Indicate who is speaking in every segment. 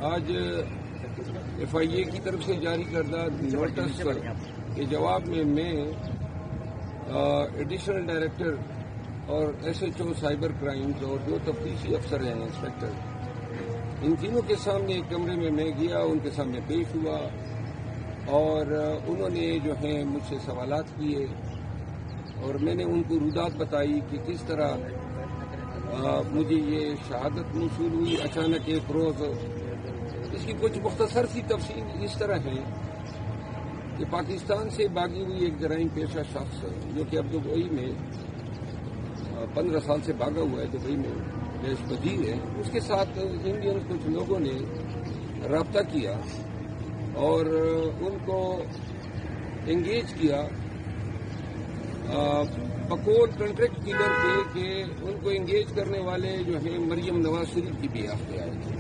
Speaker 1: آج ایف آئی اے کی طرف سے جاری کردہ نوٹس کے جواب میں ایڈیشنل ڈائریکٹر اور S H O cyber crimes اور جو تفتیشی افسر ہیں انسپیکٹر، ان تینوں کے سامنے ایک کمرے میں گیا، ان کے سامنے پیش ہوا اور انہوں نے جو ہیں مجھ سے سوالات کیے اور میں نے ان کو رودات بتائی کہ کس طرح مجھے یہ شہادت موصول ہوئی اچانک ایک روز۔ اس کی کچھ مختصر سی تفصیل اس طرح ہے کہ پاکستان سے بھاگی ہوئی ایک جرائم پیشہ شخص جو کہ اب دبئی میں 15 سال سے بھاگا ہوا ہے، دبئی میں بیش بدیر ہے، اس کے ساتھ انڈین کچھ لوگوں نے رابطہ کیا اور ان کو انگیج کیا بقول کنٹریکٹ کلر پہ کہ ان کو انگیج کرنے والے جو ہیں مریم نواز شریف کی بھی آخر آئے تھے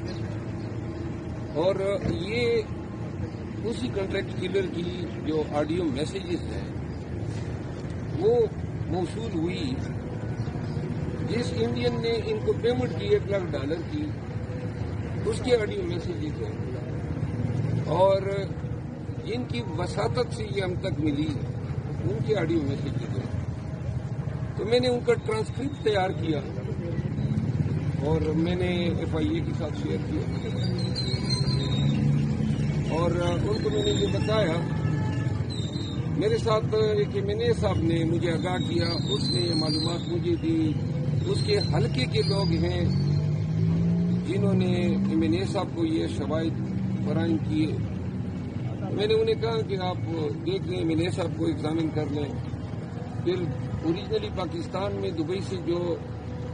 Speaker 1: اور یہ اسی کنٹریکٹ کلر کی جو آڈیو میسیجز ہیں وہ موصول ہوئی جس انڈین نے ان کو پیمنٹ کی $1 لاکھ کی، اس کے آڈیو میسیجز ہیں اور جن کی وساطت سے یہ ہم تک ملی ان کے آڈیو میسیجز ہیں۔ تو میں نے ان کا ٹرانسکرپٹ تیار کیا اور میں نے ایف آئی اے کے ساتھ شیئر کیا اور ان کو میں نے یہ بتایا۔ میرے ساتھ ایک ایمنے صاحب نے مجھے آگاہ کیا، اس نے یہ معلومات مجھے دی، اس کے حلقے کے لوگ ہیں جنہوں نے ایمنے صاحب کو یہ شواہد فراہم کیے۔ میں نے انہیں کہا کہ آپ دیکھ لیں، ایمنے صاحب کو ایگزامن کر لیں، پھر اوریجنلی پاکستان میں دبئی سے جو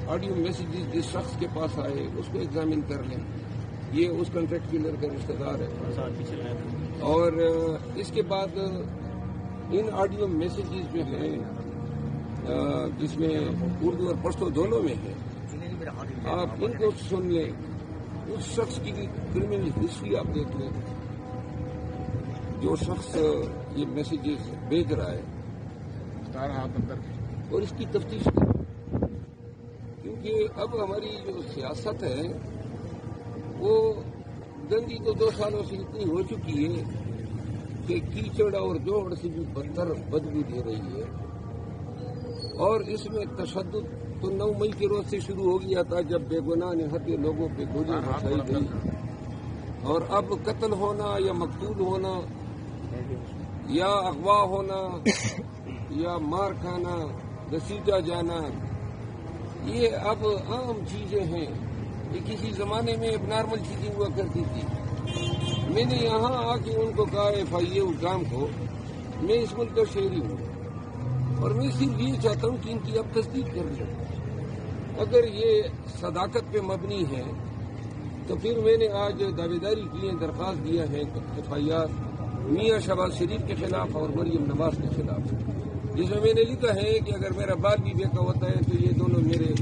Speaker 1: آڈیو میسیجز جس شخص کے پاس آئے اس کو ایگزامن کر لیں، یہ اس کنٹریکٹ کلر کا رشتہ دار ہے۔ اور اس کے بعد ان آڈیو میسیجز جو ہیں جس میں اردو اور پشتو دونوں میں ہے، آپ ان کو سن لیں، اس شخص کی کرمنل ہسٹری آپ دیکھ لیں، جو شخص یہ میسیجز بھیج رہا ہے اور اس کی تفتیش کریں، کیونکہ اب ہماری جو سیاست ہے وہ گندی تو 2 سالوں سے اتنی ہو چکی ہے کہ کیچڑ اور جوڑ سے بھی بدتر بدبو دے رہی ہے، اور اس میں تشدد تو 9 مئی کے روز سے شروع ہو گیا تھا جب بے گناہ نہتے لوگوں پہ گولیاں برسائی گئی، اور اب قتل ہونا یا مقتول ہونا یا اغوا ہونا یا مار کھانا، گھسیٹا جانا، یہ اب عام چیزیں ہیں۔ یہ کسی زمانے میں اب نارمل چیزیں ہوا کرتی تھی۔ میں نے یہاں آ کے ان کو کہا ایف آئی اے حکام کو، میں اس ملک کا شہری ہوں اور میں صرف یہ چاہتا ہوں کہ ان کی اب تصدیق کر لیں۔ اگر یہ صداقت پہ مبنی ہے تو پھر میں نے آج دعویداری کی ہے، درخواست دیا ہے ایف آئی آر میاں شہباز شریف کے خلاف اور مریم نواز کے خلاف، جس میں نے لکھا ہے کہ اگر میرا بال بھی بیکا ہوتا ہے تو یہ دونوں میرے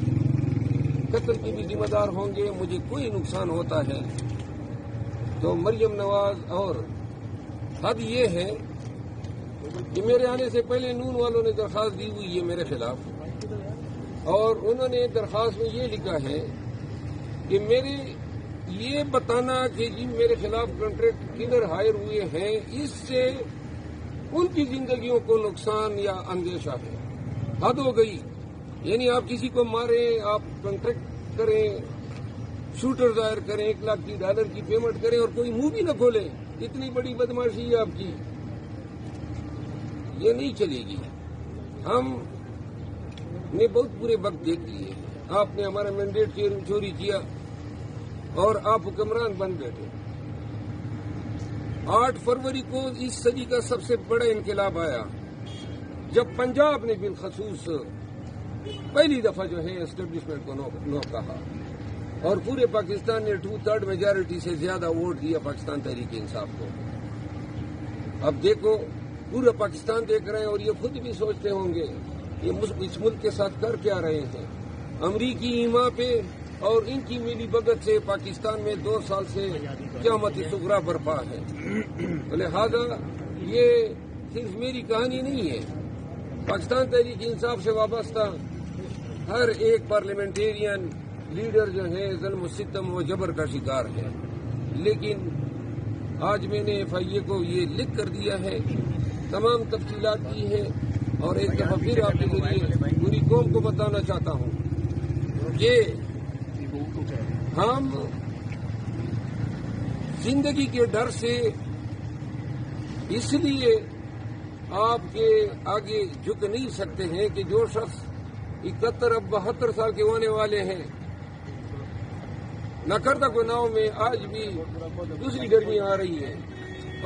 Speaker 1: قتل کے بھی ذمہ دار ہوں گے، مجھے کوئی نقصان ہوتا ہے تو مریم نواز۔ اور حد یہ ہے کہ میرے آنے سے پہلے نون والوں نے درخواست دی ہوئی ہے میرے خلاف، اور انہوں نے درخواست میں یہ لکھا ہے کہ میرے یہ بتانا کہ جن میرے خلاف کنٹریکٹ کلر ہائر ہوئے ہیں اس سے ان کی زندگیوں کو نقصان یا اندیشہ ہے۔ حد ہو گئی، یعنی آپ کسی کو ماریں، آپ کنٹریکٹ کریں، شوٹر ظاہر کریں، $1 لاکھ کی پیمنٹ کریں اور کوئی منہ بھی نہ کھولیں، اتنی بڑی بدماشی ہے آپ کی، یہ نہیں چلے گی۔ ہم نے بہت برے وقت دیکھ لیے، آپ نے ہمارا مینڈیٹ چوری کیا اور آپ حکمران بن بیٹھے۔ 8 فروری کو اس صدی کا سب سے بڑا انقلاب آیا جب پنجاب نے بالخصوص پہلی دفعہ جو ہے اسٹیبلشمنٹ کو نو کہا اور پورے پاکستان نے 2/3 میجارٹی سے زیادہ ووٹ دیا پاکستان تحریک انصاف کو۔ اب دیکھو پورا پاکستان دیکھ رہے ہیں اور یہ خود بھی سوچتے ہوں گے یہ اس ملک کے ساتھ کر کیا رہے ہیں۔ امریکی ایما پہ اور ان کی ملی بھگت سے پاکستان میں 2 سال سے قیامت صغریٰ برپا ہے۔ لہذا یہ صرف میری کہانی نہیں ہے، پاکستان تحریک انصاف سے وابستہ ہر ایک پارلیمنٹیرین لیڈر جو ہے ظلم و ستم و جبر کا شکار ہے۔ لیکن آج میں نے FIA کو یہ لکھ کر دیا ہے، تمام تفصیلات کی ہے، اور ایک دفعہ پھر آپ کے ذریعے پوری قوم کو بتانا چاہتا ہوں کہ ہم زندگی کے ڈر سے اس لیے آپ کے آگے جھک نہیں سکتے ہیں کہ جو شخص 71 اب 72 سال کے ہونے والے ہیں، ناکردہ گناہوں میں آج بھی دوسری گرمی آ رہی ہے،